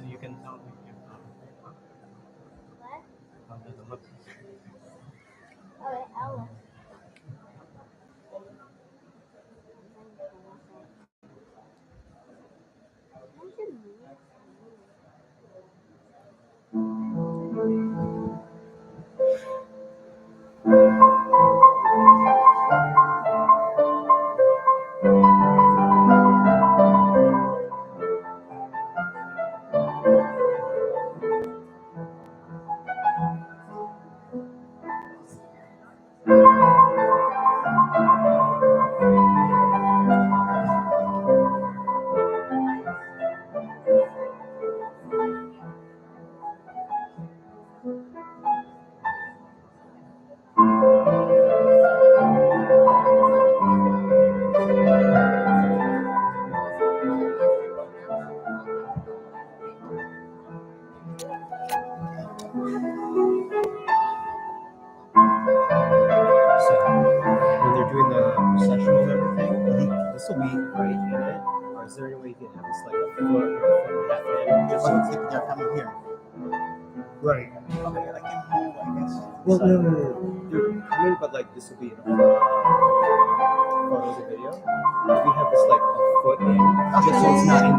You can tell me if What? how does it look. Okay, I'll look. So when they're doing the processional and everything, this will be right in it. Or is there any way you can have this like a foot or a foot and a half in? Just so Oh, it's they're coming here. right. Okay, I can move, I guess. Well, no. They're coming, but like this will be in photos and video. If we have this like a foot in, just so it's not in.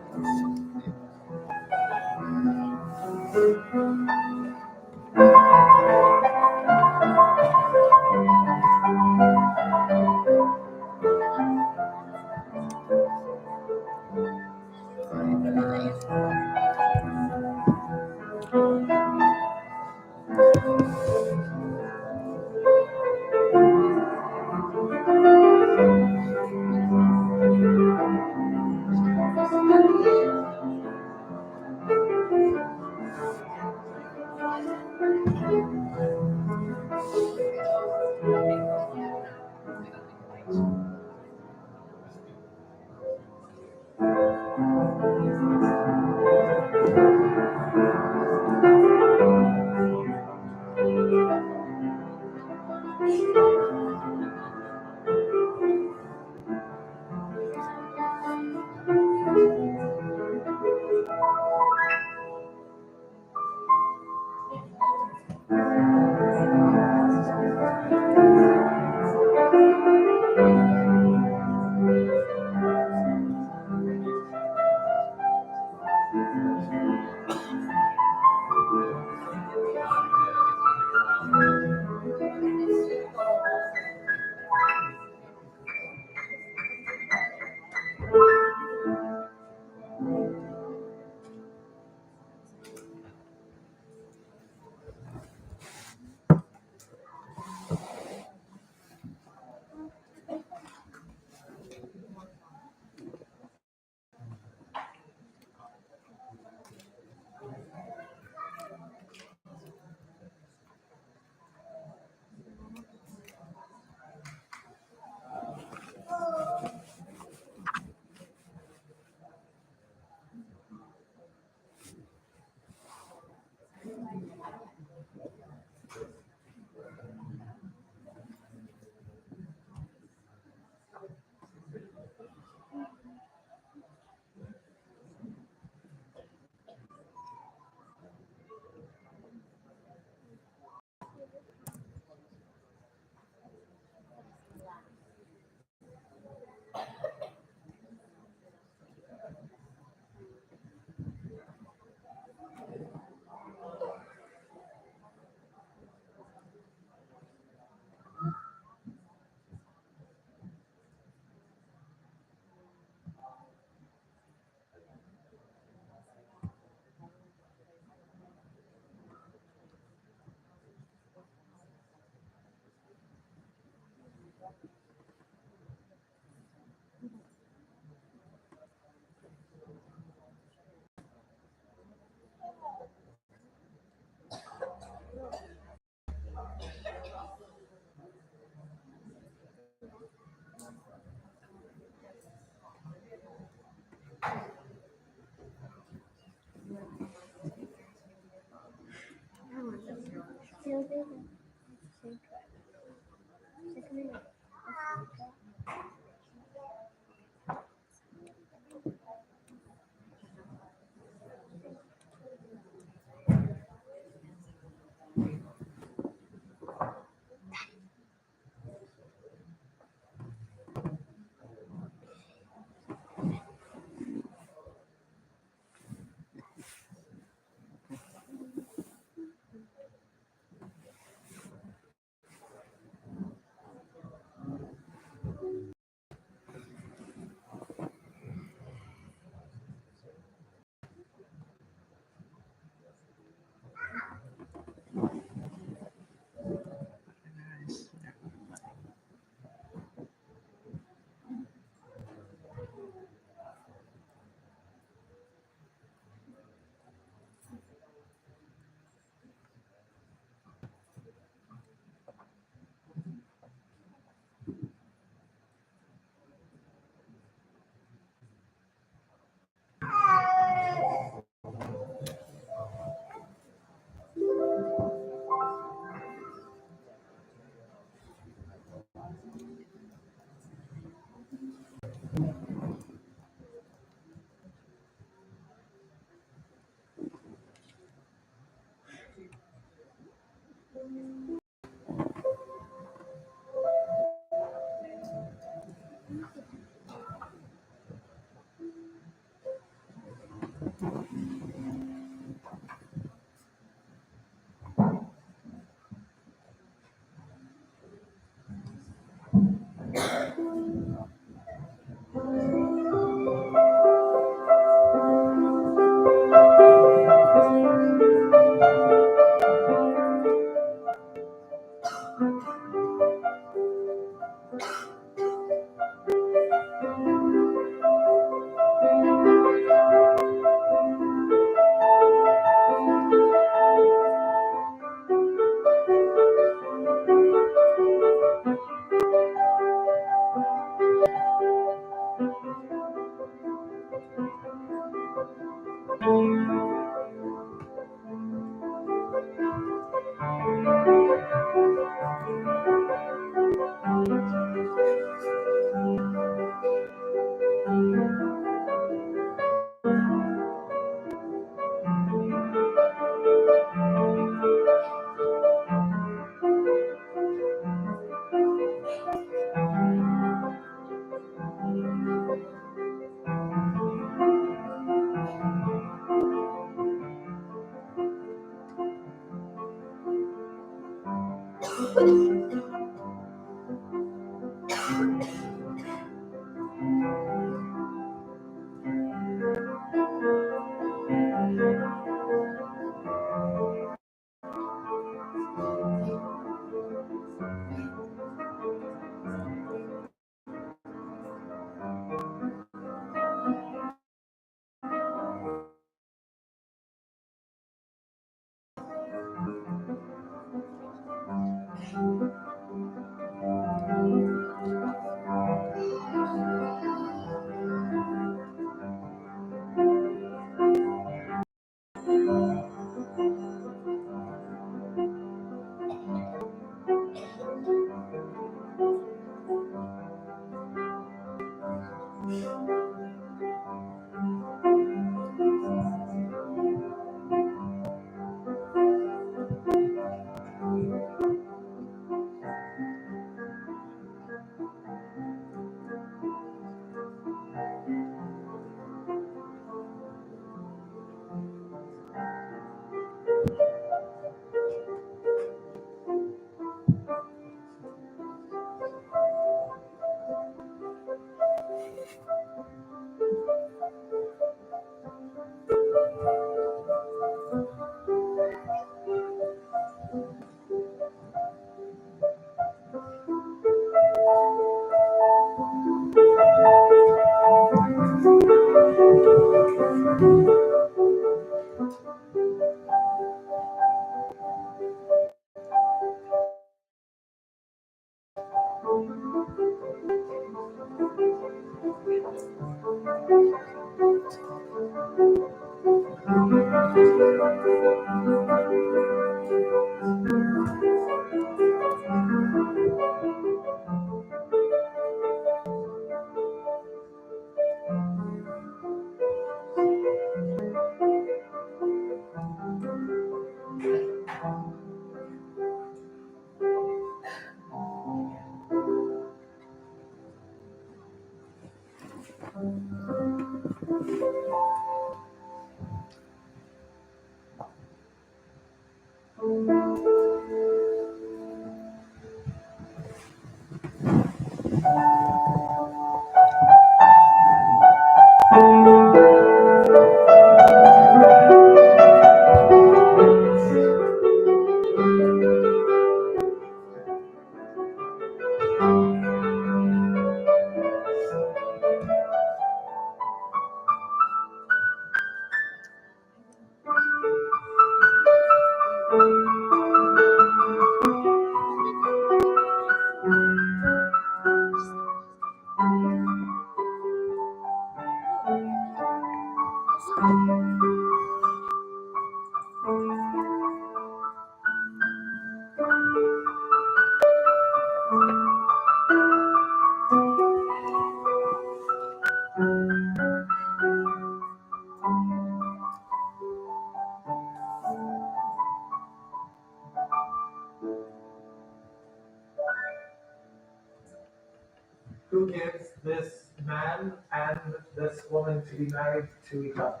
Who gives this man and this woman to be married to each other?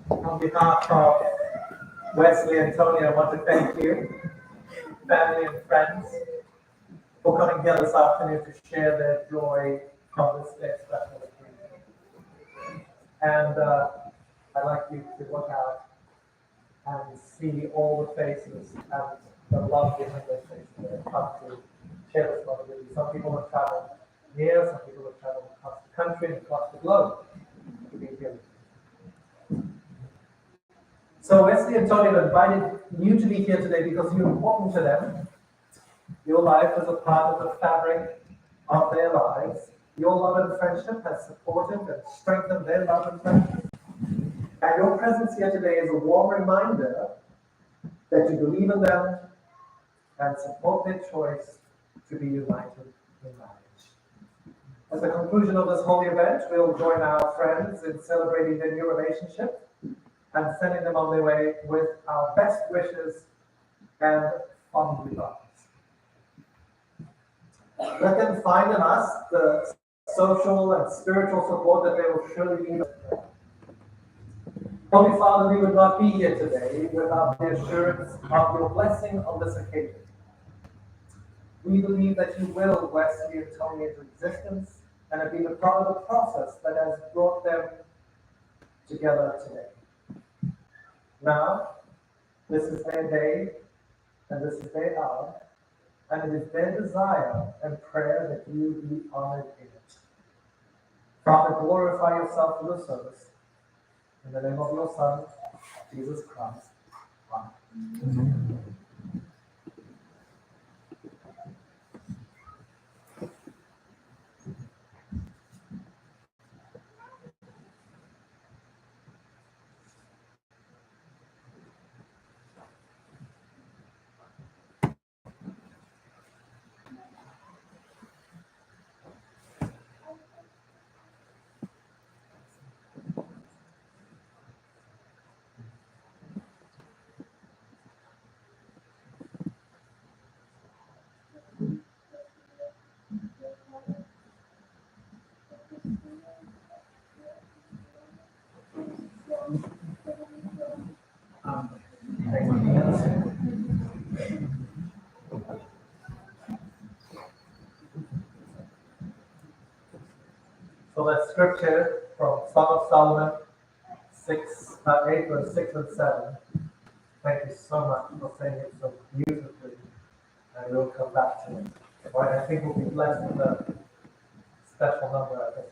On behalf of Wesley and Antonia, I want to thank you, family and friends, for coming here this afternoon to share their joy on this day special occasion. And I'd like you to look out and see all the faces and the love behind those faces that have come to share this moment with you. Some people have traveled near, some people have traveled across the country and across the globe to be here. So Wesley and Tony have invited you to be here today because you're important to them. Your life is a part of the fabric of their lives. Your love and friendship has supported and strengthened their love and friendship. And your presence here today is a warm reminder that you believe in them and support their choice to be united in marriage. As a conclusion of this holy event, we'll join our friends in celebrating their new relationship and sending them on their way with our best wishes and fond regards. Let them find in us the social and spiritual support that they will surely need. Holy Father, we would not be here today without the assurance of your blessing on this occasion. We believe that you will Wesley and Tony into existence and have been a part of the process that has brought them together today. Now, this is their day, and this is their hour, and it is their desire and prayer that you be honored in it. Father, glorify yourself through the service. In the name of your Son, Jesus Christ. Amen. So that's scripture from Song of Solomon 8, verse 6 and 7. Thank you so much for saying it so beautifully, and we'll come back to it. Right, I think we'll be blessed with a special number, I think.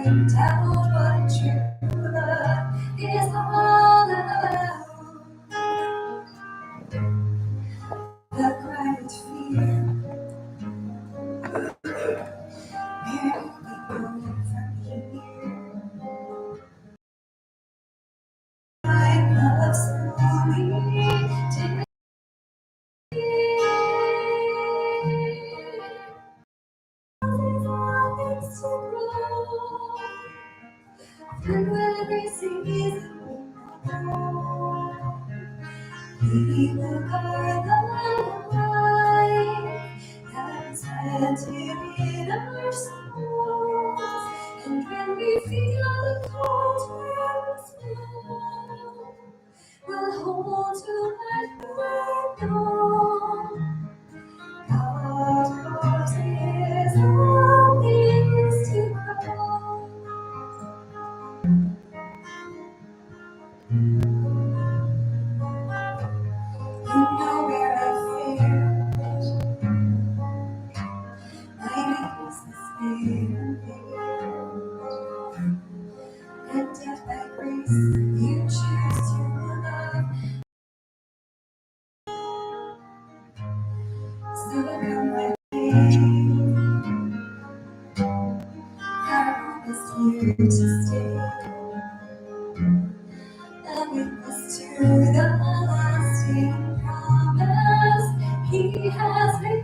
find out what true love is all about. The quiet fear, where we go from here. My love slowly to through every season we will guard the light that is planted in our souls. And when we feel the cold winds blow, we'll hold to what we know. God causes all things to grow. You know where I fear, my weakness fear. And if by grace you choose to love, so come my way. I promise you to stay. A witness to the lasting promise He has made.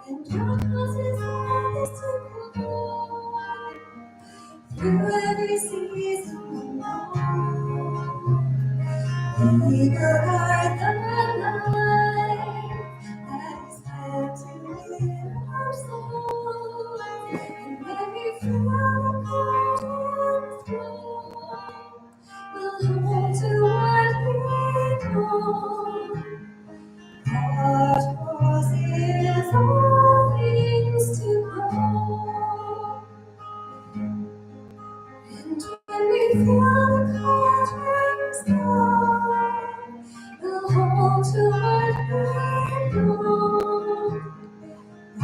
And your causes always to grow through every season we know. We will guard the light that is planted within our souls. And when we feel the cold winds blow, we'll hold to what we know. God causes all things to grow. And when we feel the cold winds blow, we'll hold to what we know.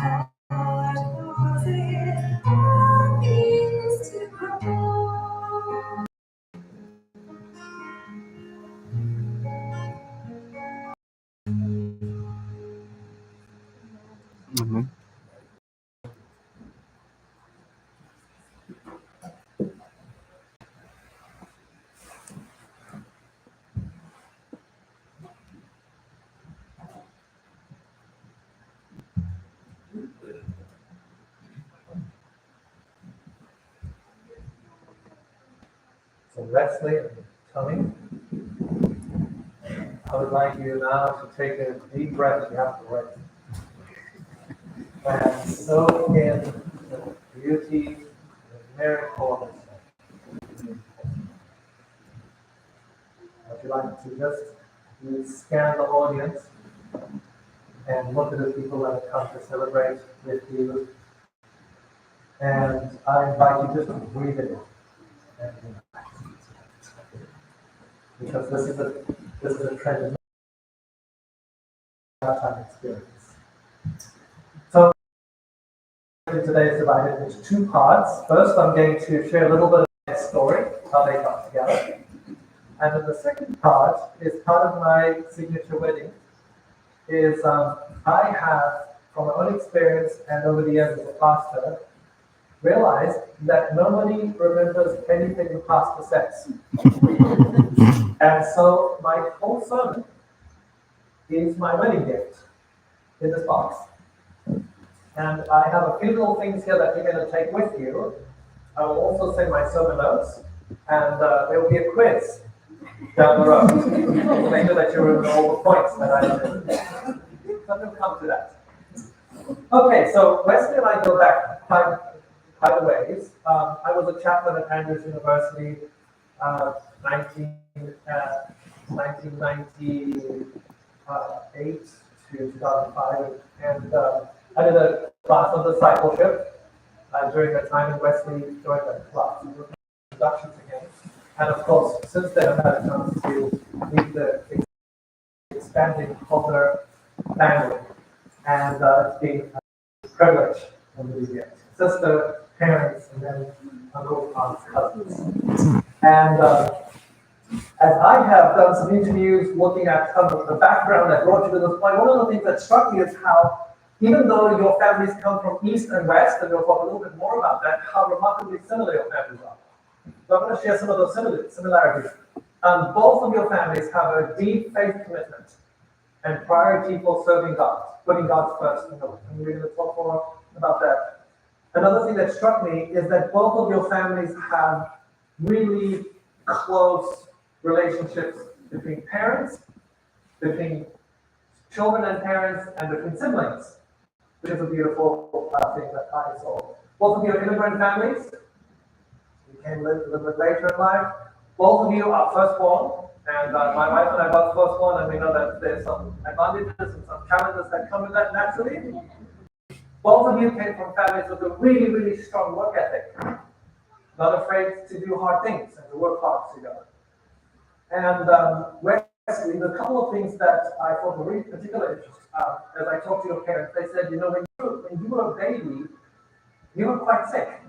God causes all things to grow. Mhm. So Wesley and Tony, I would like you now to take a deep breath. You have to wait. And soak in the beauty, the miracle of this. I'd like to just scan the audience and look at the people that have come to celebrate with you. And I invite you just to breathe it in. And because this is a tremendous time experience. So today is divided into two parts. First, I'm going to share a little bit of their story, how they got together. And then the second part is part of my signature wedding. Is I have, from my own experience and over the years as a pastor, realized that nobody remembers anything the pastor says. And so my whole sermon is my wedding gift in this box. And I have a few little things here that you're going to take with you. I will also send my sermon notes, and there will be a quiz down the road to make sure that you remember all the points that I did. But we'll come to that. Okay, so Wesley and I go back quite a ways. I was a chaplain at Andrews University, 1998 to 2005, and I did a class on discipleship during that time, and Wesley joined that class. We were making introductions again, and of course, since then I've had a chance to meet the expanding Culture family, and it's been a privilege sister, parents, and then uncles, aunts, cousins. And as I have done some interviews looking at some of the background that brought you to this point, one of the things that struck me is how, even though your families come from east and west, and we'll talk a little bit more about that, how remarkably similar your families are. So I'm going to share some of those similarities. Both of your families have a deep faith commitment and priority for serving God, putting God first in the life. And we're going to talk more about that. Another thing that struck me is that both of your families have really close relationships between parents, between children and parents, and between siblings, which is a beautiful thing that I saw. Both of you are immigrant families. You came a little bit later in life. Both of you are firstborn, and my wife and I are both firstborn, and we know that there's some advantages and some challenges that come with that naturally. Both of you came from families with a really, really strong work ethic, not afraid to do hard things and to work hard together. And Wesley, the couple of things that I thought were really particular interest, as I talked to your parents, they said, when you were a baby, you were quite sick.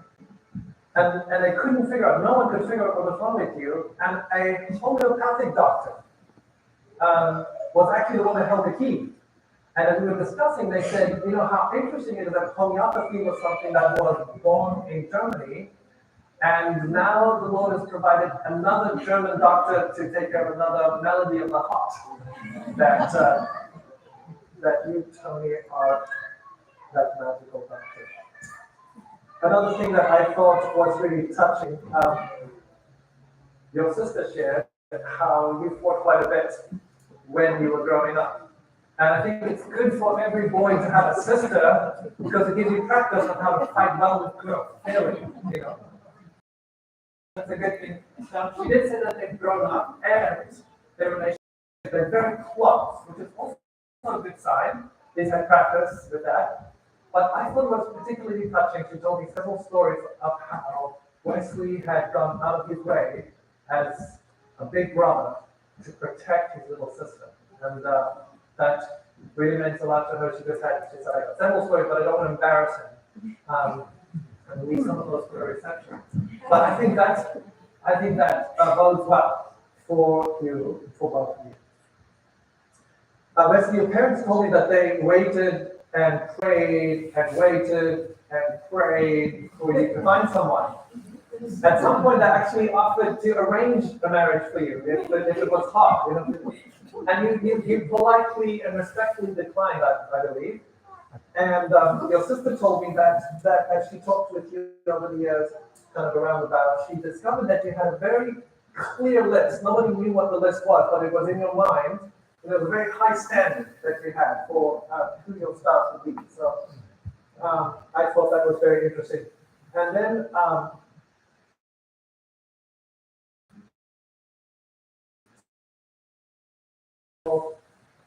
And they couldn't figure out, no one could figure out what was wrong with you. And a homeopathic doctor was actually the one that held the key. And as we were discussing, they said, how interesting it is that homeopathy was something that was born in Germany. And now the Lord has provided another German doctor to take care of another melody of the heart. That you, Tony, are that magical doctor. Another thing that I thought was really touching, your sister shared how you fought quite a bit when you were growing up. And I think it's good for every boy to have a sister because it gives you practice on how to fight well with girls, failing, That's a good thing. She did say that they've grown up and their relationship, they're very close, which is also a good sign. They've had practice with that. But I thought it was particularly touching. She told me several stories of how Wesley had gone out of his way as a big brother to protect his little sister. And that really meant a lot to her. She said, I got several stories, but I don't want to embarrass him. And leave some of those for a reception. But I think that bodes well for you, for both of you. Wesley, your parents told me that they waited and prayed and waited and prayed for you to find someone. At some point, they actually offered to arrange a marriage for you if it was hard, And you politely and respectfully declined, I believe. And your sister told me that as she talked with you over the years, kind of around about, she discovered that you had a very clear list. Nobody knew what the list was, but it was in your mind. There was a very high standard that you had for who your spouse would be. So I thought that was very interesting. And then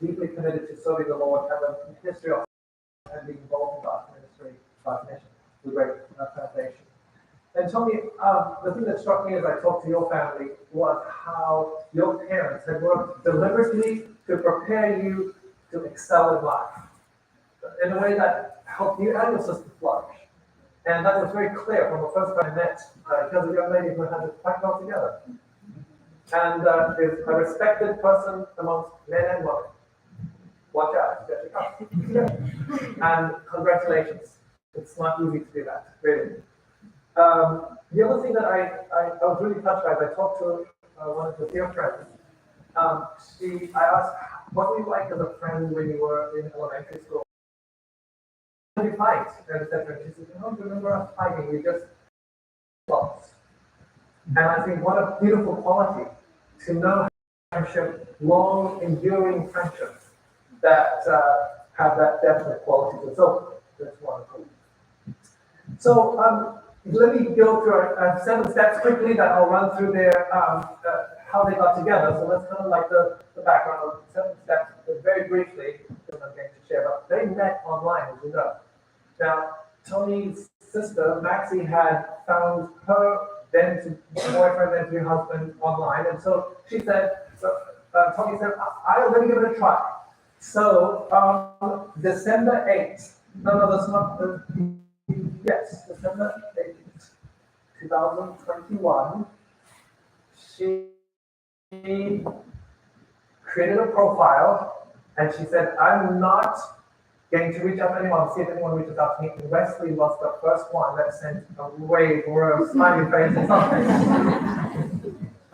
deeply committed to serving the Lord, have a history of and being involved in God's ministry, God's mission, with great foundation. And tell me, the thing that struck me as I talked to your family was how your parents had worked deliberately to prepare you to excel in life in a way that helped you and your sister flourish. And that was very clear from the first time I met, because of a young lady who had it quite well together. And is a respected person amongst men and women. Watch out, and congratulations. It's not easy to do that, really. The other thing that I was really touched by, as I talked to one of your dear friends, I asked, what were you like as a friend when you were in elementary school? Did you fight? And etc. She said, do you remember us fighting? We just close. And I think what a beautiful quality to know friendship, long, enduring friendships that have that definite quality to it. So that's wonderful. So let me go through 7 steps quickly that I'll run through their how they got together. So that's kind of like the background of 7 steps, very briefly, that I'm going to share. But they met online, as you know. Now, Tony's sister, Maxie, had found her then boyfriend, then to husband online. And so she said, Tony said, let me give it a try. So December 8th, no, that's not, yes, December 8th, 2021, she created a profile and she said, I'm not going to reach out to anyone, see if anyone reaches out to me. And Wesley was the first one that sent a wave or a smiley face or something.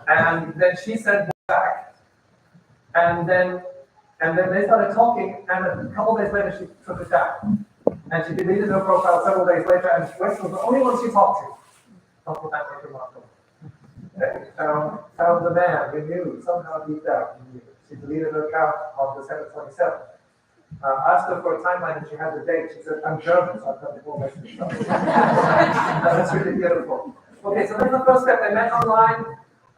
And then she sent back. And then they started talking, and a couple days later she took it down. And she deleted her profile several days later, and Wesley was the only one she talked to. Talked with that was remarkable. Found the man, we knew, somehow deep down, we knew. She deleted her account on December 27th. Asked her for a timeline and she had the date. She said, I'm German, so I've done the whole Wesley stuff. That's really beautiful. Okay, so that's the first step. They met online,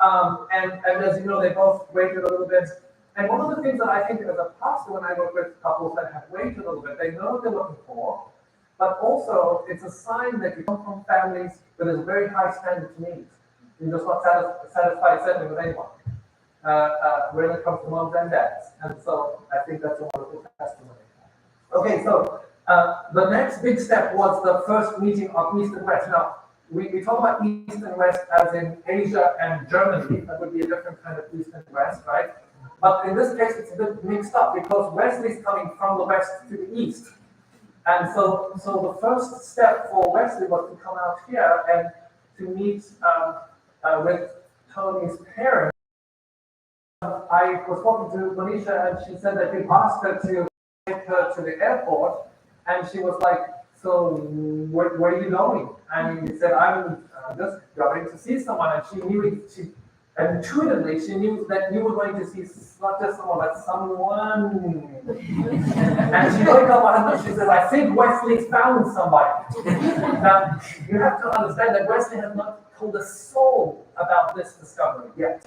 and as you know, they both waited a little bit. And one of the things that I think as a pastor, when I work with couples that have waited a little bit, they know what they're looking for, but also it's a sign that you come from families where there's a very high standard to meet. You're just not satisfied settling with anyone. When it comes to moms and dads. And so I think that's a wonderful testimony. Okay, so the next big step was the first meeting of East and West. Now, we talk about East and West as in Asia and Germany. That would be a different kind of East and West, right? But in this case, it's a bit mixed up because Wesley's coming from the West to the East. And so the first step for Wesley was to come out here and to meet with Tony's parents. I was talking to Monisha and she said that you asked her to take her to the airport and she was like, so where are you going? And he said, I'm just going to see someone. And she knew, intuitively, she knew that you were going to see not just someone, but someone. And she woke up and she said, I think Wesley's found somebody. Now, you have to understand that Wesley has not told a soul about this discovery yet.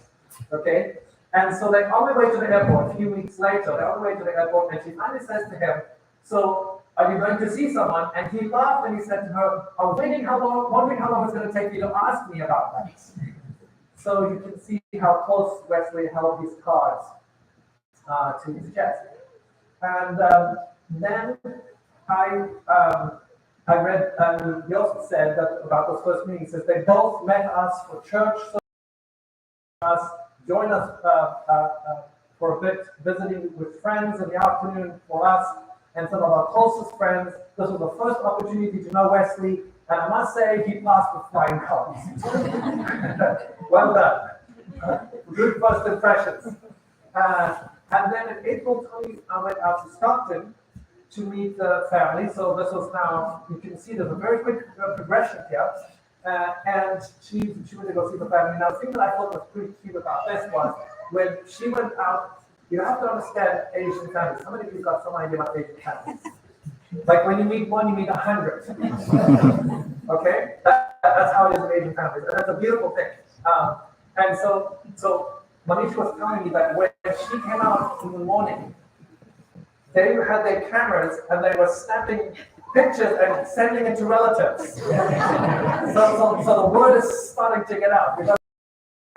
Okay? And so they're on their way to the airport a few weeks later. They're on the way to the airport, and she finally says to him, so are you going to see someone? And he laughed and he said to her, I was wondering how long it's going to take you to ask me about that. So you can see how close Wesley held his cards to his chest. And then I read, and he also said that about those first meetings, says they both met us for church, joined us for a bit, visiting with friends in the afternoon for us and some of our closest friends. This was the first opportunity to know Wesley, and I must say he passed with flying colors. Well done. Good first impressions. And then in April, Tony went out to Stockton to meet the family. So this was now, you can see there's a very quick progression here. And she went to go see the family. Now, the thing that I thought was pretty cute about this was when she went out, you have to understand Asian families. How many of you got some idea about Asian families? Like when you meet one, you meet 100. Okay? That's how it is in Asian families. And that's a beautiful thing. And so Manisha was telling me that when she came out in the morning, they had their cameras and they were snapping pictures and sending it to relatives. So the word is starting to get out. Because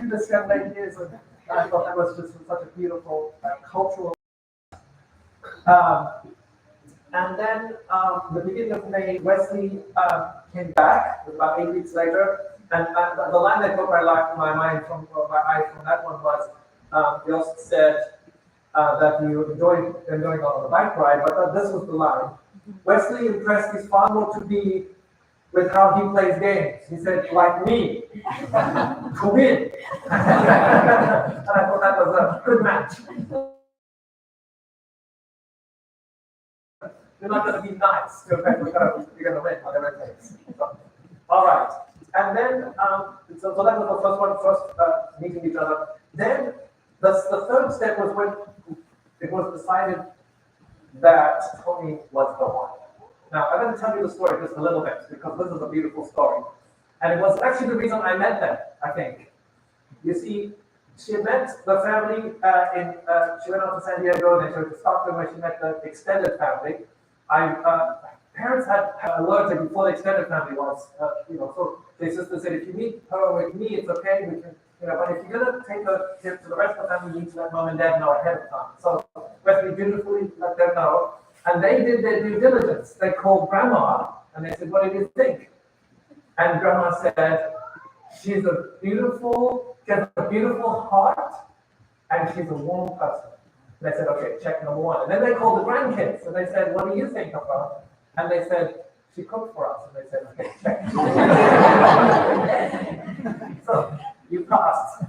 this young lady is, and I thought that was just such a beautiful cultural. And then the beginning of May, Wesley came back about 8 weeks later. And the line that broke my mind from that one was, he also said that you enjoyed going on the bike ride, but this was the line. Wesley impressed his father to be with how he plays games. He said, like me, to win. And I thought that was a good match. You're not going to be nice to a friend, you're going to win, whatever it takes. So, all right. And then, so that was the first meeting each other. Then, the third step was when it was decided that Tony was the one. Now, I'm going to tell you the story just a little bit, because this is a beautiful story. And it was actually the reason I met them, I think. You see, she met the family she went out to San Diego, and then she went to Stockton, where she met the extended family. Parents had alerted before the extended family was, so their sister said, if you meet her with me, it's okay, we can, but if you're going to take a trip to the rest of the family, you need to let mom and dad know ahead of time. So Wesley dutifully let them know, and they did their due diligence. They called grandma, And they said, what did you think? And Grandma said, she has a beautiful heart, and she's a warm person. And they said, okay, check number one. And then they called the grandkids, and they said, what do you think of her? And they said, she cooked for us. And they said, okay, check. So you passed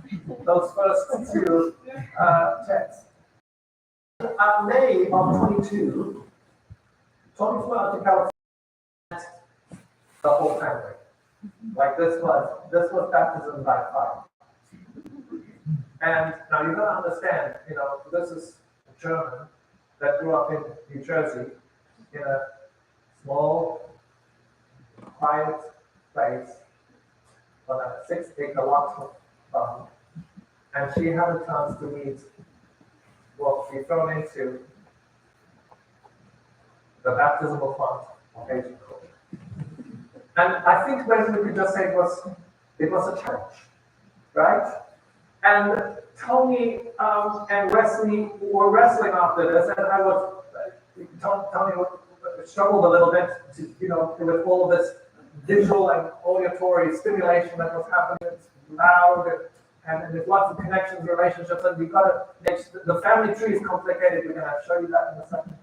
those first two checks. May of 22, Tony flew out to California, the whole family. Like this was baptism by fire. And now you've got to understand, this is a German that grew up in New Jersey in a small, quiet place on a 6-acre lot farm. And she had a chance to meet what she thrown into the baptismal font of Asian culture. And I think maybe we could just say it was a challenge, right? And Tony and Wesley were wrestling after this, and Tony struggled a little bit, with all of this visual and auditory stimulation that was happening. It's loud, and there's lots of connections, relationships, and you've got to the family tree is complicated. We're going to show you that in a second.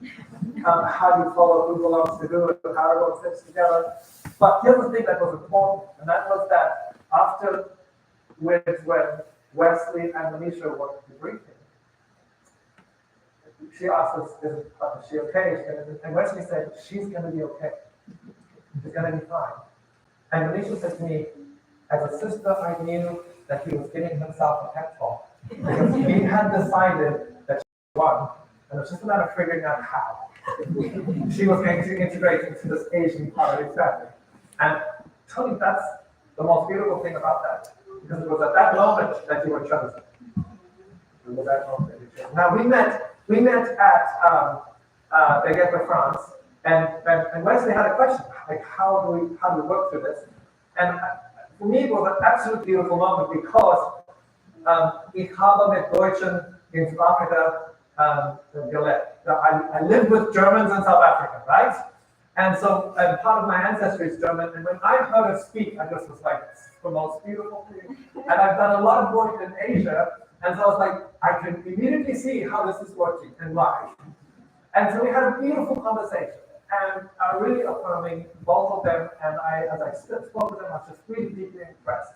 How you follow who belongs to who and how it all fits together. But here's the thing that was important, and that was that after when Wesley and Manisha were debriefing, she asked us, is she okay? And Wesley said, she's going to be okay. She's going to be fine. And Manisha said to me, as a sister, I knew that he was giving himself a pep talk. Because he had decided that she won, and it was just a matter of figuring out how she was going to integrate into this Asian part of his family. And Tony, that's the most beautiful thing about that. Because it was at that moment that you were chosen. It was that moment that you were chosen. Now we met at Baguette de France, and Wesley had a question, like how do we work through this? And for me it was an absolute beautiful moment because ich habe mit Deutschen in South Africa gelebt. I lived with Germans in South Africa, right? And so part of my ancestry is German, and when I heard her speak, I just was like, it's the most beautiful thing. And I've done a lot of work in Asia, and so I was like, I can immediately see how this is working and why. And so we had a beautiful conversation, and really affirming both of them, and as I spoke to them, I was just really deeply impressed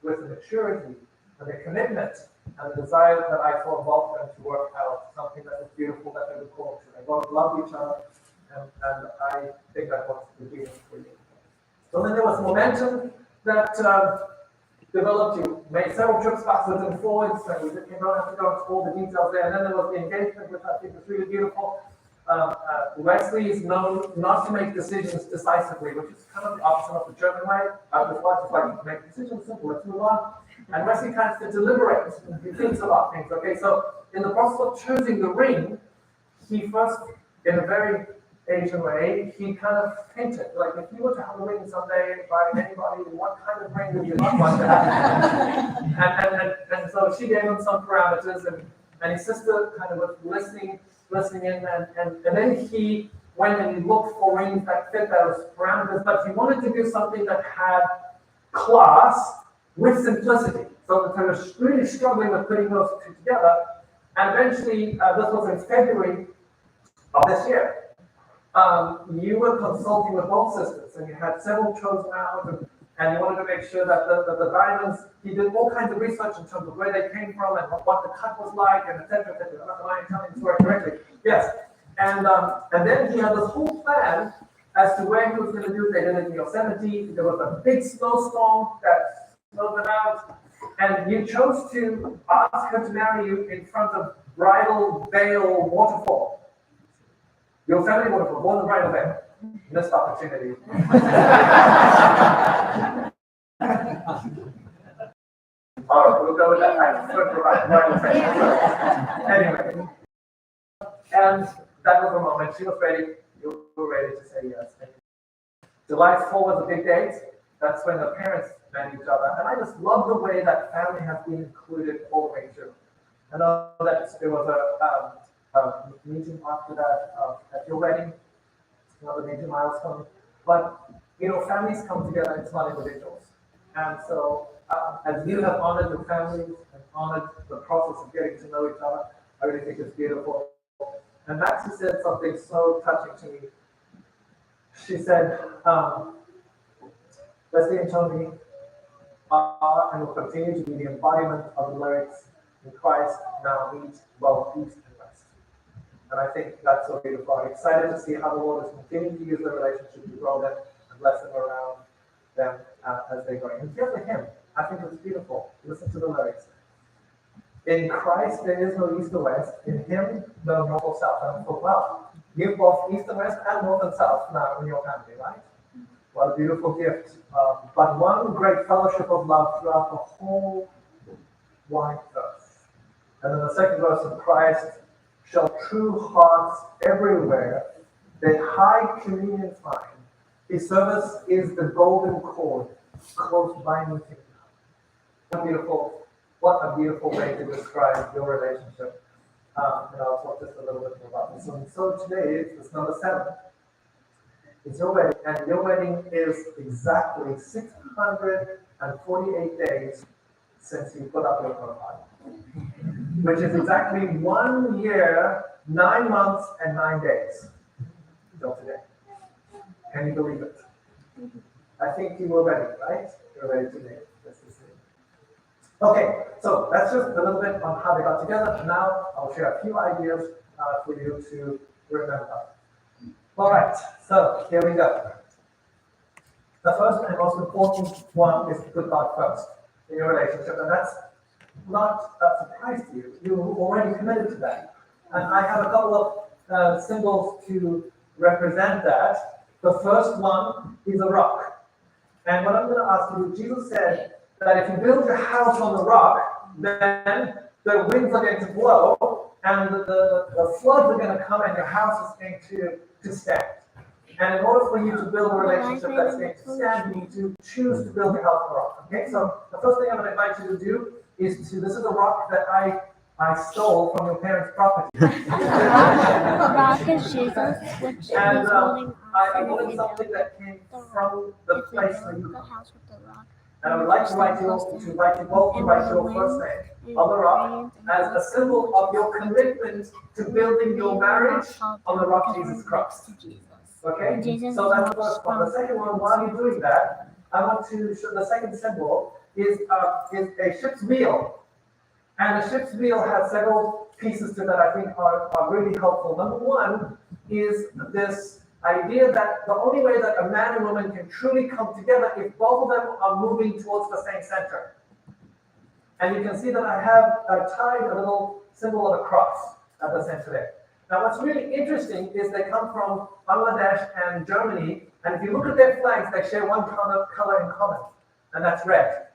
with the maturity and the commitment and the desire that I saw both of them to work out something that was beautiful that they would call to. They both love each other. And I think that was the beginning for you. So then there was momentum that developed. You made several trips backwards and forwards, and we don't have to go into all the details there. And then there was the engagement, which I think was really beautiful. Wesley is known not to make decisions decisively, which is kind of the opposite of the German way. With lots of like, make decisions simple, let's move on. And Wesley kind of deliberates and he thinks about things. Okay, so in the process of choosing the ring, he first, in a very Asian way, he kind of hinted, like if you were to have a ring someday by anybody, what kind of ring would you not want to have? and so she gave him some parameters, and his sister kind of was listening in, and then he went and he looked for rings that fit those parameters, but he wanted to do something that had class with simplicity. So he was really struggling with putting those two together, and eventually, this was in February of this year. You were consulting with both sisters, and you had several chosen out, and you wanted to make sure that the diamonds, he did all kinds of research in terms of where they came from and what the cut was like, and et cetera, et cetera. Am I telling the story correctly? Yes. And then he had this whole plan as to where he was going to do it. They did it in Yosemite. There was a big snowstorm that snowed them out, and you chose to ask her to marry you in front of Bridal Veil Waterfall. Yosemite Waterfall, more than Bridal Veil. Missed opportunity. All right, we'll go with that. I prefer to write Bridal Veil. Anyway, and that was the moment. She was ready. You were ready to say yes. July 4 was a big date. That's when the parents met each other. And I just love the way that family has been included all the way through. I know that there was a meeting after that at your wedding, another major milestone. But, families come together, it's not individuals. And so, as you have honored your families and honored the process of getting to know each other, I really think it's beautiful. And Maxie said something so touching to me. She said, Wesley and Tony are and will continue to be the embodiment of the lyrics in Christ now meet both East and West. And I think that's so beautiful. I'm excited to see how the Lord is continuing to use the relationship to grow them and bless them around them as they go. And here's the hymn. I think it's beautiful. Listen to the lyrics. In Christ there is no east or west. In Him no north or south. And I thought, wow, you have both east and west and north and south now in your family, right? What a beautiful gift. But one great fellowship of love throughout the whole wide earth. And then the second verse of Christ shall true hearts everywhere that high communion find. His service is the golden cord, close binding to what a beautiful way to describe your relationship. And I'll talk just a little bit more about this. So today it's number 7. It's your wedding, and your wedding is exactly 648 days since you put up your profile, which is exactly 1 year, 9 months, and 9 days till today. Can you believe it? I think you were ready, right? You're ready today. Let's just see. Okay, so that's just a little bit on how they got together. Now I'll share a few ideas for you to remember. All right, so here we go. The first and most important one is to put God first in your relationship, and that's not a surprise to you. You're already committed to that. And I have a couple of symbols to represent that. The first one is a rock. And what I'm going to ask you, Jesus said that if you build your house on the rock, then the winds are going to blow, and the floods are going to come, and your house is going to stand. And in order for you to build a relationship that's going to stand, you need to choose to build your house on the rock. Okay, so the first thing I'm going to invite you to do is this is a rock that I stole from your parents' property. The rock is Jesus, which And is holding I wanted something that came from the place where you the come. house with the rock. And I would like to invite you both to write your first name on the rock as a symbol of your commitment to building your marriage on the rock Jesus Christ. Okay? So that's the first one. The second one, while you're doing that, I want to show the second symbol is a ship's wheel. And a ship's wheel has several pieces to that I think are really helpful. Number one is this idea that the only way that a man and woman can truly come together if both of them are moving towards the same center. And you can see that I have tied a little symbol of a cross at the center there. Now what's really interesting is they come from Bangladesh and Germany, and if you look at their flags, they share one color in common, and that's red.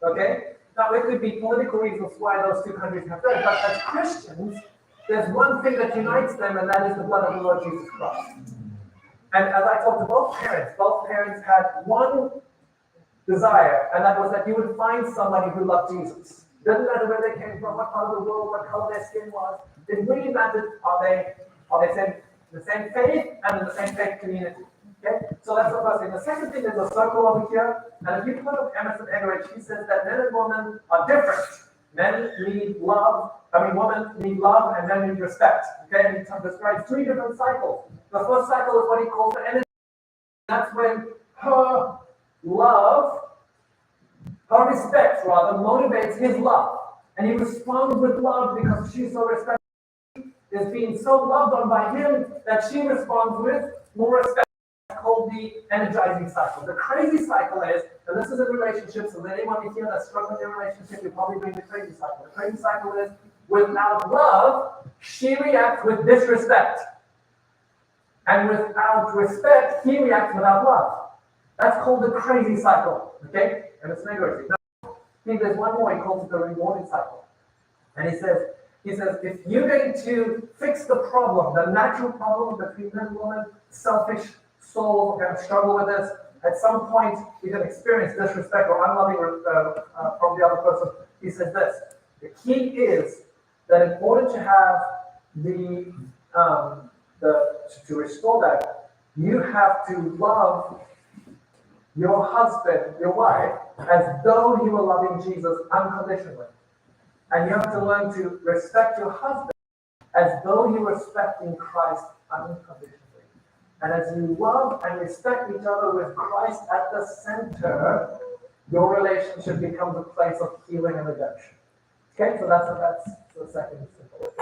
Okay? Now there could be political reasons why those two countries have red, but as Christians, there's one thing that unites them, and that is the blood of the Lord Jesus Christ. And as I talked to both parents had one desire, and that was that you would find somebody who loved Jesus. Doesn't matter where they came from, what part of the world, what color their skin was. It really mattered, are they the same faith and in the same faith community. Okay? So that's the first thing. The second thing is a circle over here, and if you put up Emerson Eggerichs, he says that men and women are different. Men need love, women need love, and men need respect. Okay, and he describes 3 different cycles. The first cycle is what he calls the energy. That's when her respect rather, motivates his love. And he responds with love because she's so respectful, is being so loved on by him that she responds with more respect. That's called the energizing cycle. The crazy cycle is, and this is in relationships, and anyone here that's struggling in a relationship, you're probably doing the crazy cycle. The crazy cycle is, without love, she reacts with disrespect. And without respect, he reacts without love. That's called the crazy cycle. Okay? And it's negative. Now, I think there's one more, he calls it the rewarding cycle. And he says, if you're going to fix the problem, the natural problem between men and women, selfish souls are going to struggle with this. At some point, you can experience disrespect or unloving from the other person. He says this: the key is that in order to have to restore that, You have to love your husband, your wife, as though you were loving Jesus unconditionally. And you have to learn to respect your husband as though you're respecting Christ unconditionally. And as you love and respect each other with Christ at the center, your relationship becomes a place of healing and redemption. Okay, so that's the second symbol.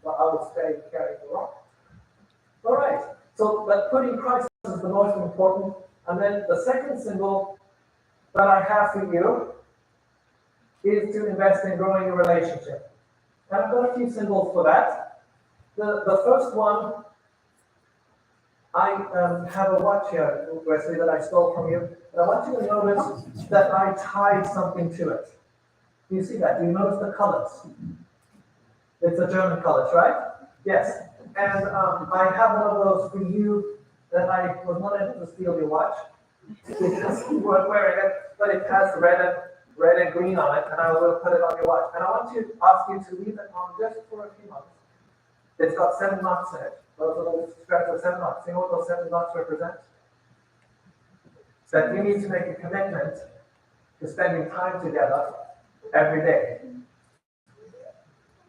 So I would stay carrying the rock. All right, so that putting Christ is the most important. And then the second symbol that I have for you is to invest in growing your relationship. And I've got a few symbols for that. The first one, I have a watch here, Wesley, that I stole from you. And I want you to notice that I tied something to it. Do you see that? Do you notice the colors? It's the German colors, right? Yes. And I have one of those for you that I was not able to steal your watch because you weren't wearing it, but it has red and green on it, and I will put it on your watch. And I want to ask you to leave it on just for a few months. It's got 7 knots in it. Those are the strands of 7 knots. You know what those 7 knots represent? That you need to make a commitment to spending time together every day.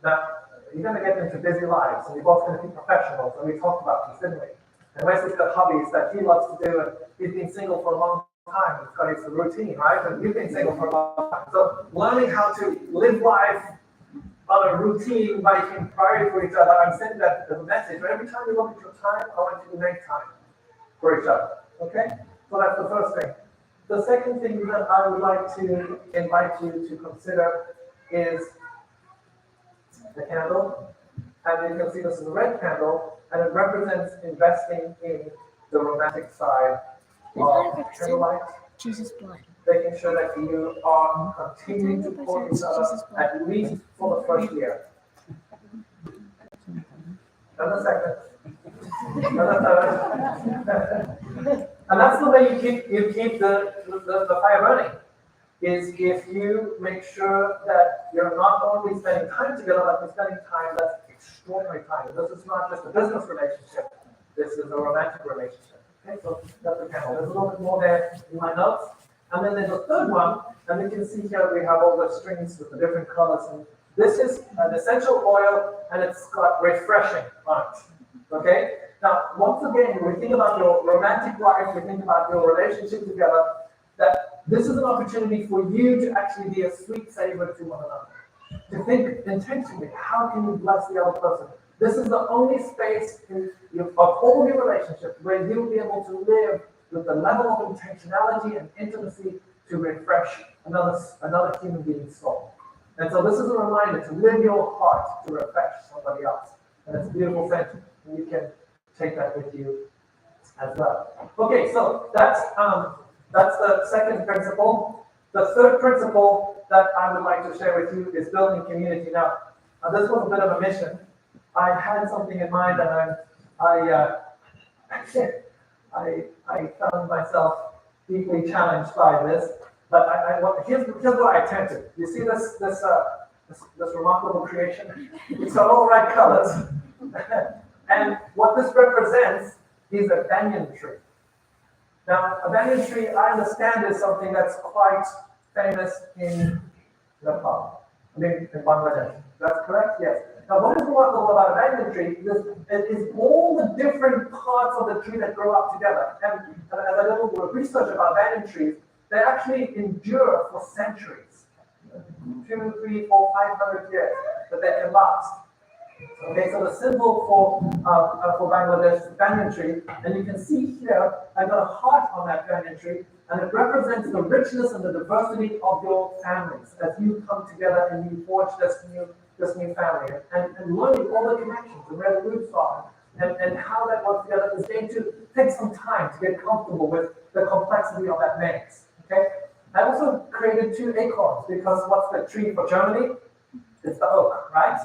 Now, you're going to get into busy lives, and you're both going to be professionals, and we talked about this, didn't we? And Wesley's got hobbies that he loves to do, and he's been single for a long time. It's got his routine, right? And you've been single for a long time. So learning how to live life on a routine by making priority for each other, I'm sending that as a message. But every time you look at your time, I want you to make time for each other. Okay? So that's the first thing. The second thing that I would like to invite you to consider is the candle. And you can see this is a red candle, and it represents investing in the romantic side of candlelight. Jesus' blood. Making sure that you are continuing to support each other at least for the first year. And the second. And the third. And that's the way you keep the fire burning. Is if you make sure that you're not only spending time together, but you're spending time that's extraordinary time. This is not just a business relationship. This is a romantic relationship. Okay, so that's the candle. There's a little bit more there in my notes. And then there's a third one, and you can see here we have all the strings with the different colors. And this is an essential oil, and it's got refreshing on it. Okay? Now, once again, when we think about your romantic life, we think about your relationship together, that this is an opportunity for you to actually be a sweet savor to one another. To think intentionally, how can you bless the other person? This is the only space of all your relationships where you'll be able to live with the level of intentionality and intimacy to refresh another human being's soul. And so this is a reminder to live your heart to refresh somebody else. And it's a beautiful sentiment. And you can take that with you as well. Okay, so that's the second principle. The third principle that I would like to share with you is building community. Now, this was a bit of a mission. I had something in mind, and I found myself deeply challenged by this. But here's what I attempted. You see this remarkable creation? It's got all red colors, and what this represents is a banyan tree. Now, a banyan tree, I understand, is something that's quite famous in Nepal. I mean, in Bangladesh. That's correct? Yes. Now, what is remarkable about a banyan tree is all the different parts of the tree that grow up together. And as I did a little research about banyan trees, they actually endure for centuries. 2, 3, 4, 500 years that they can last. Okay, so the symbol for Bangladesh is the banyan tree, and you can see here, I got a heart on that banyan tree, and it represents the richness and the diversity of your families as you come together and you forge this new family, and learning all the connections and where the roots are, and how that works together is going to take some time to get comfortable with the complexity of that mix. Okay, I also created 2 acorns because what's the tree for Germany? It's the oak, right?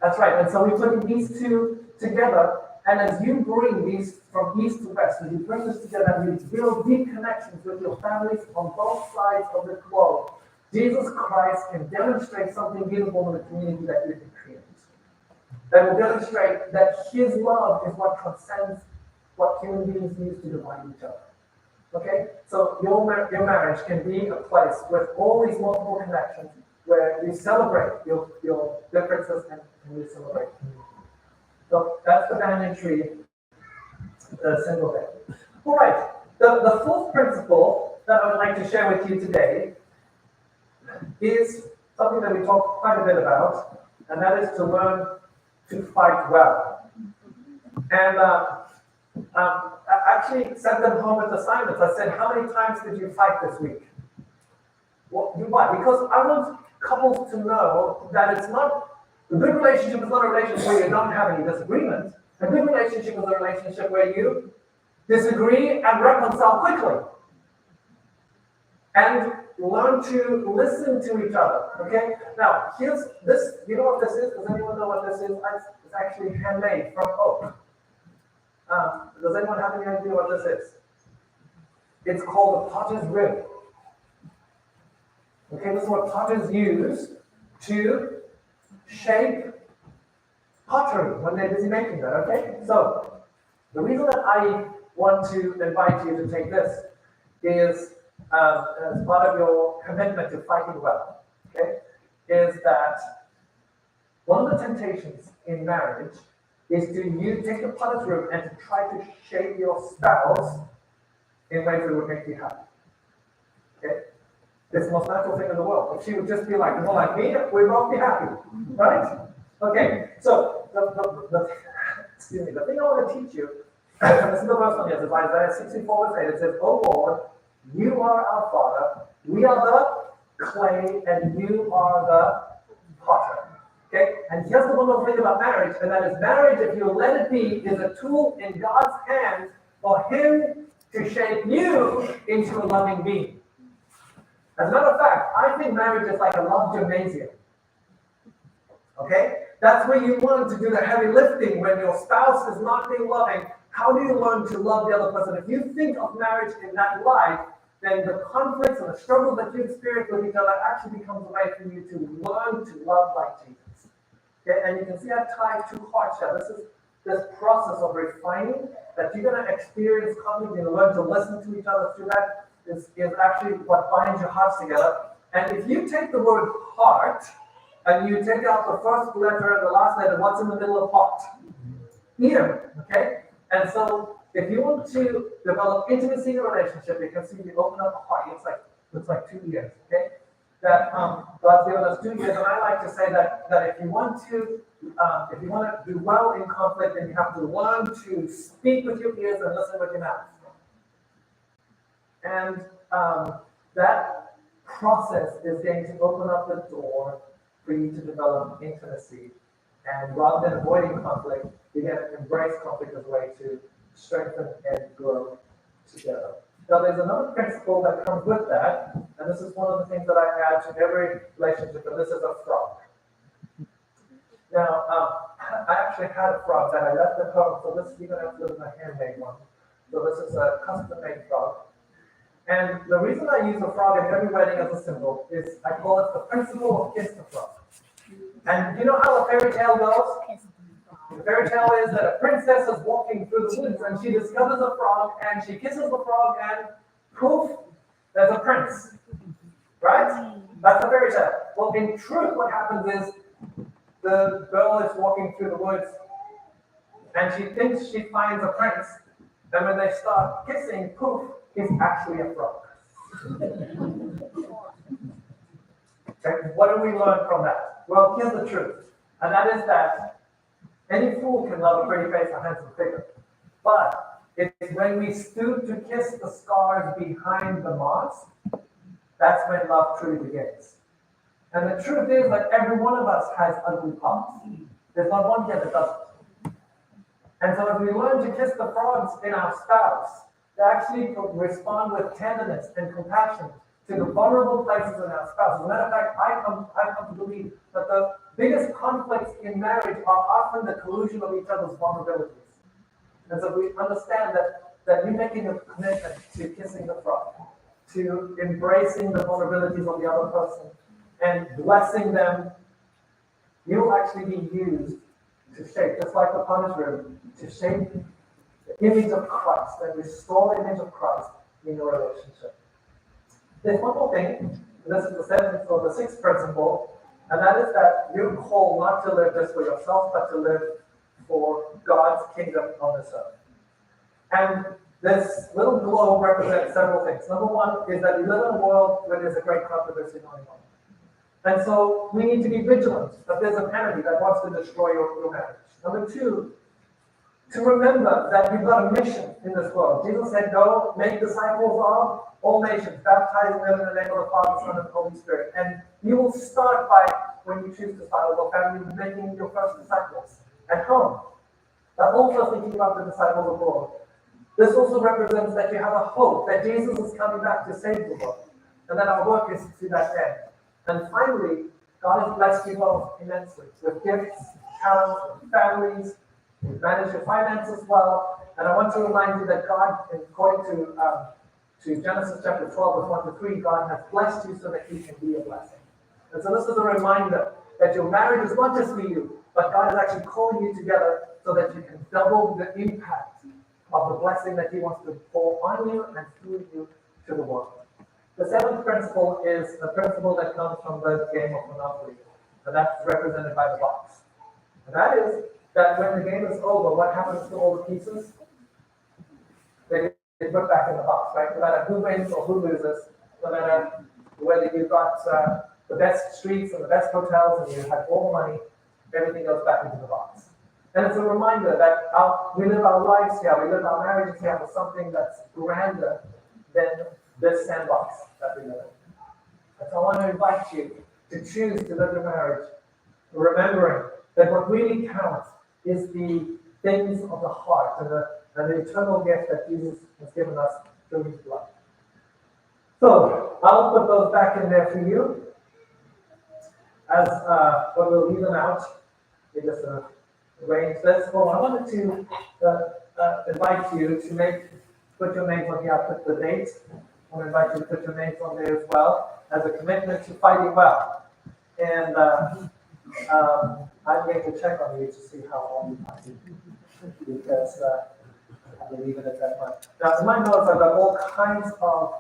That's right, and so we're putting these 2 together, and as you bring these from east to west, as you bring this together, and you build deep connections with your families on both sides of the globe, Jesus Christ can demonstrate something beautiful in the community that you can create. That will demonstrate that His love is what transcends what human beings use to divide each other. Okay? So your marriage can be a place with all these multiple connections where you celebrate your differences and you celebrate community. So that's the banyan tree symbol there. All right. The fourth principle that I would like to share with you today is something that we talked quite a bit about, and that is to learn to fight well. And I actually sent them home with assignments. I said, how many times did you fight this week? Well, why? Because I want couples to know that it's not, a good relationship is not a relationship where you don't have any disagreement. A good relationship is a relationship where you disagree and reconcile quickly. And learn to listen to each other, okay? Now, here's this, you know what this is? Does anyone know what this is? It's actually handmade from oak. Does anyone have any idea what this is? It's called a potter's rib. Okay, this is what potters use to shape pottery when they're busy making that, okay? So, the reason that I want to invite you to take this is as part of your commitment to fighting well, okay, is that one of the temptations in marriage is to take the potter's rib and to try to shape your spouse in ways that would make you happy. Okay? It's the most natural thing in the world. If she would just be like, more like me, we'd both be happy, right? Okay, so excuse me, the thing I want to teach you, this is the verse on this, is Isaiah 64 verse 8. It says, "O Lord, you are our Father, we are the clay, and you are the potter." Okay? And here's the wonderful thing about marriage, and that is marriage, if you let it be, is a tool in God's hands for Him to shape you into a loving being. As a matter of fact, I think marriage is like a love gymnasium. Okay? That's where you learn to do the heavy lifting when your spouse is not being loving. How do you learn to love the other person? If you think of marriage in that light, then the conflicts and the struggles that you experience with each other actually becomes a way for you to learn to love like Jesus. Okay? And you can see I've tied two hearts here. This is this process of refining that you're going to experience conflict and learn to listen to each other through that is actually what binds your hearts together. And if you take the word heart and you take out the first letter and the last letter, what's in the middle of heart? Ear, okay? And so if you want to develop intimacy in a relationship, you can see you open up a heart. It's like 2 years, okay? That God's given us 2 years, and I like to say that if you want to do well in conflict, then you have to learn to speak with your ears and listen with your mouth. And that process is going to open up the door for you to develop intimacy. And rather than avoiding conflict, you're going to embrace conflict as a way to strengthen and grow together. Now, there's another principle that comes with that, and this is one of the things that I add to every relationship, and this is a frog. Now, I actually had a frog that I left at home, so this even after a handmade one. So this is a custom-made frog. And the reason I use a frog in every wedding as a symbol is I call it the principle of kiss the frog. And you know how a fairy tale goes? The fairy tale is that a princess is walking through the woods and she discovers a frog and she kisses the frog and poof, there's a prince. Right? That's the fairy tale. Well, in truth, what happens is the girl is walking through the woods and she thinks she finds a prince. And when they start kissing, poof, he's actually a frog. Okay, what do we learn from that? Well, here's the truth. And that is that any fool can love a pretty face or handsome figure. But it's when we stoop to kiss the scars behind the mask, that's when love truly begins. And the truth is that every one of us has ugly parts. There's not one here that doesn't. And so as we learn to kiss the frogs in our spouse, they actually respond with tenderness and compassion to the vulnerable places in our spouse. As a matter of fact, I come to believe that the biggest conflicts in marriage are often the collusion of each other's vulnerabilities. And so we understand that you're making a commitment to kissing the frog, to embracing the vulnerabilities of the other person, and blessing them. You'll actually be used to shape, just like the potter's rib, to shape the image of Christ and restore the image of Christ in your relationship. There's one more thing, and this is the seventh or the sixth principle, and that is that you're called not to live just for yourself, but to live for God's kingdom on this earth. And this little globe represents several things. Number one is that we live in a world where there's a great controversy going on. And so we need to be vigilant that there's an enemy that wants to destroy your marriage. Number two, to remember that we've got a mission in this world. Jesus said, go make disciples of all nations, baptizing them in the name of the Father, Son, and Holy Spirit. And you will start by, when you choose to start with your family, making your first disciples at home. But also thinking about the disciples abroad. This also represents that you have a hope that Jesus is coming back to save the world. And that our work is to that end. And finally, God has blessed you both immensely with gifts, talents, with families. You manage your finances well. And I want to remind you that God, according to Genesis chapter 12, verse 1 to 3, God has blessed you so that you can be a blessing. And so this is a reminder that your marriage is not just for you, but God is actually calling you together so that you can double the impact of the blessing that He wants to pour on you and through you to the world. The seventh principle is a principle that comes from the game of Monopoly, and that's represented by the box. And that is that when the game is over, what happens to all the pieces? They get put back in the box, right? No matter who wins or who loses, no matter whether you've got the best streets and the best hotels and you have all the money, everything goes back into the box. And it's a reminder that we live our lives here, we live our marriages here for something that's grander than this sandbox that we live in. And so I want to invite you to choose to live your marriage, remembering that what really counts is the things of the heart and the eternal gift that Jesus has given us through His blood. So I'll put those back in there for you as when we'll leave them out. We just arrange this. Well, I wanted to invite you to put your names on here. I put the date. I want to invite you to put your names on there as well as a commitment to fighting well. And I'm going to check on you to see how long you fight, because I believe in it that much. Now, in my notes, I've got all kinds of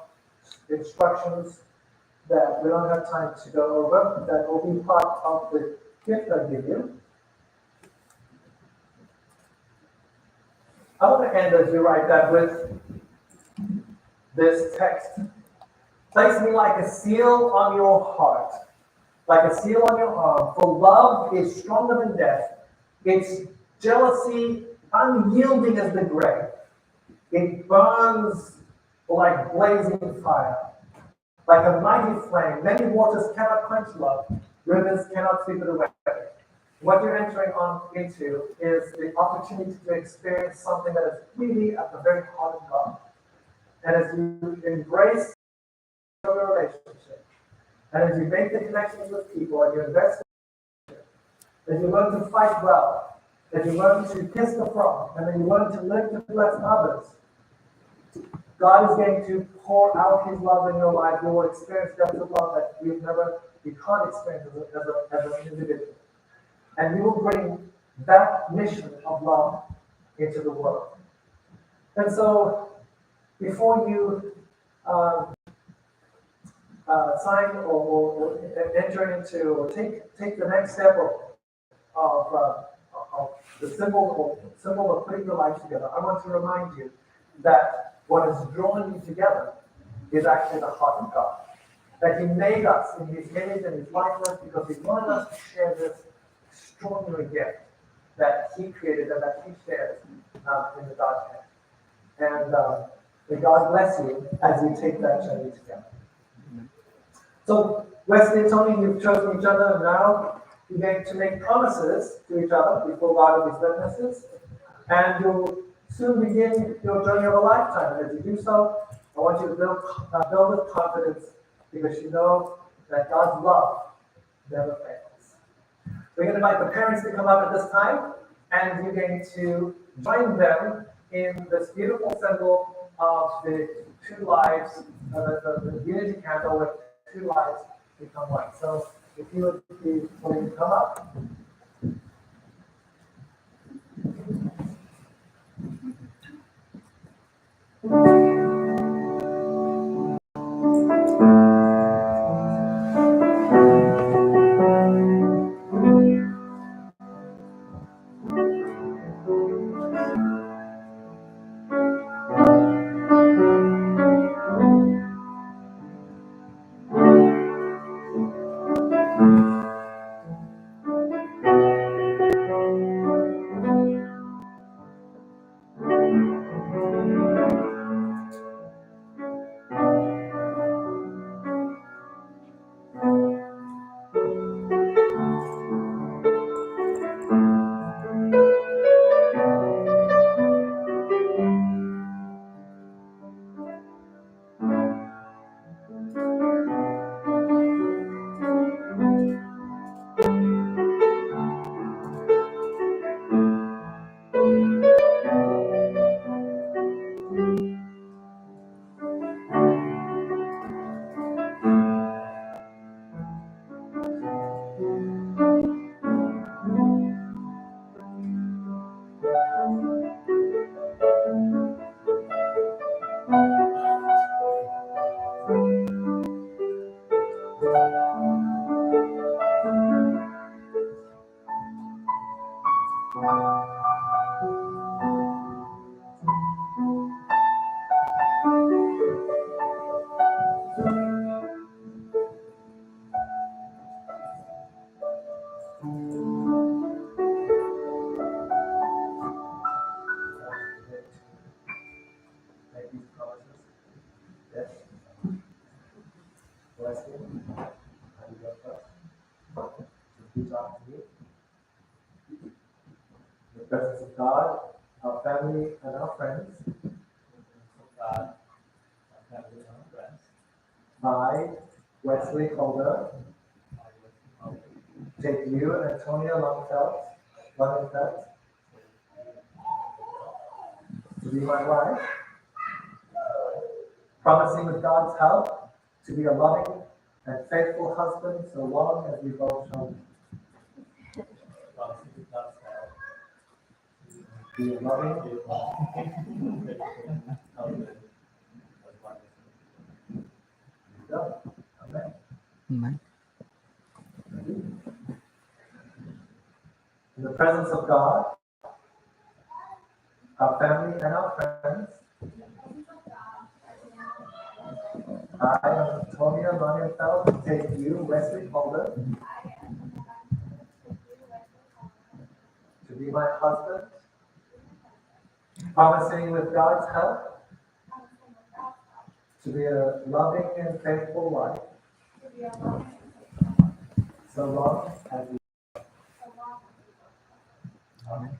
instructions that we don't have time to go over, that will be part of the gift I give you. I want to end as you write that with this text. Place me like a seal on your heart, like a seal on your arm, for love is stronger than death. Its jealousy unyielding as the grave. It burns like blazing fire, like a mighty flame. Many waters cannot quench love, rivers cannot sweep it away. What you're entering into is the opportunity to experience something that is really at the very heart of God. And as you embrace your relationship, and as you make the connections with people, and you invest in relationship, as you learn to fight well, as you learn to kiss the frog, and then you learn to live to bless others, God is going to pour out His love in your life. You will experience depths of love that you can't experience as an individual. And you will bring that mission of love into the world. And so, before you sign or enter into or take the next step of the symbol of putting your life together, I want to remind you that what has drawn you together is actually the heart of God. That He made us in His image and His likeness because He wanted us to share this extraordinary gift that He created and that He shares in the Godhead. And may God bless you as you take that journey together. So, Wesley and Tony, you've chosen each other, and now you're going to make promises to each other before God and His witnesses, and you'll soon begin your journey of a lifetime. And as you do so, I want you to build with confidence, because you know that God's love never fails. We're going to invite the parents to come up at this time, and you're going to join them in this beautiful symbol of the two lives, the unity candle with two lives become one. So if you would be willing to come up. repeat after me. In the presence of God, our family, and our friends. God, our family, and our friends. I, Wesley Calder, take you and Antonia Langenfeld to be my wife, promising with God's help to be a loving and faithful husband so long as we both shall Promising with God's help. be a loving Husband. go. Amen. Amen. In the presence of God, our family, and our friends, I, Antonia Langenfeld, take you, Wesley Calder, to be my husband, promising with God's help to be a loving and faithful wife, so long as we. Amen.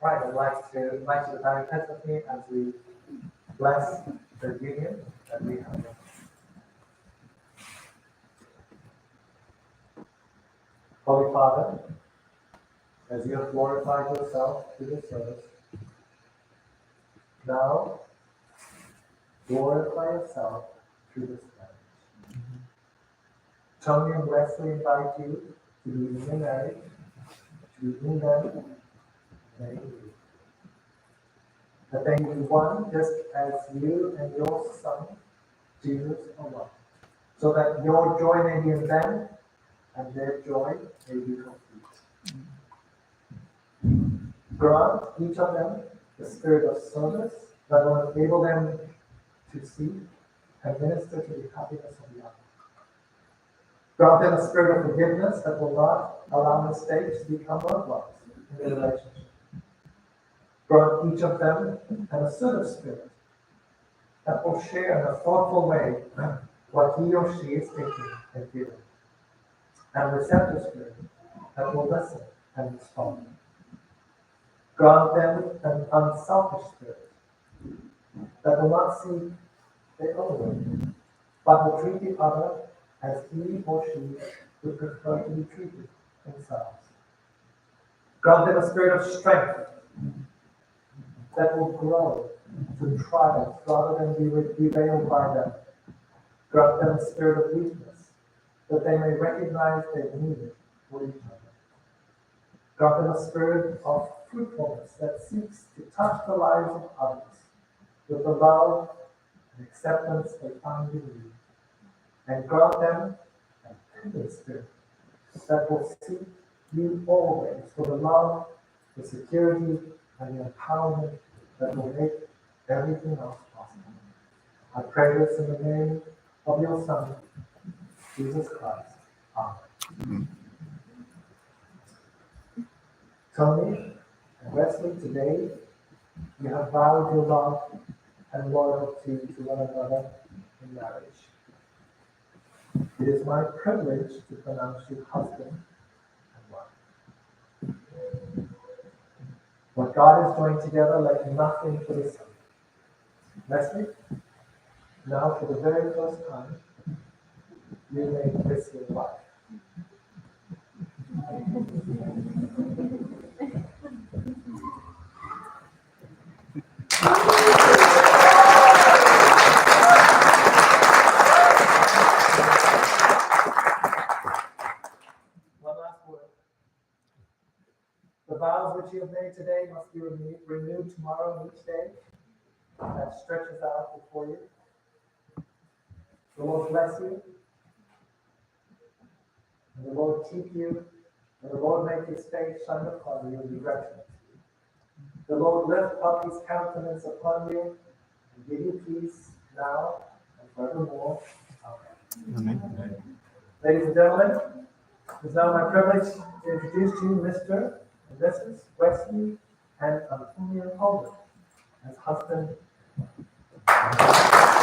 Right, I'd like to invite you to bow your heads with me as we bless the union that we have. Holy Father, as you have glorified yourself through this service, now glorify yourself through this marriage. Tony and Wesley invite you to be in your marriage, to be in them, and in you. That they be one just as you and your Son, Jesus, are one. So that your joy may be in them and their joy may be complete. Grant each of them the spirit of service that will enable them to seek and minister to the happiness of the other. Grant them a spirit of forgiveness that will not allow mistakes to become roadblocks in the relationship. Grant each of them an assertive spirit that will share in a thoughtful way what he or she is thinking and feeling. And a receptive spirit that will listen and respond. Grant them an unselfish spirit that will not seek their own way, but will treat the other as he or she would prefer to be treated themselves. Grant them a spirit of strength that will grow through trials rather than be derailed by them. Grant them a spirit of weakness that they may recognize their need for each other. Grant them a spirit of fruitfulness that seeks to touch the lives of others with the love and acceptance they find in you. And grant them a tender spirit that will seek you always for the love, the security, and the empowerment that will make everything else possible. I pray this in the name of your Son, Jesus Christ. Amen. Tony and Wesley, today you have vowed your love and loyalty to one another in marriage. It is my privilege to pronounce you husband and wife. What God has joined together, let nothing put asunder. Wesley, now for the very first time, you may kiss your wife. One last word. The vows which you have made today must be renewed tomorrow and each day, hand stretches out before you. The Lord bless you. And the Lord keep you. And the Lord make his face shine upon you and be gracious to you. The Lord lift up his countenance upon you and give you peace now and forevermore. Amen. Amen. Ladies and gentlemen, it is now my privilege to introduce to you Mr. and Mrs. Wesley and Antonia Holden as husband and wife.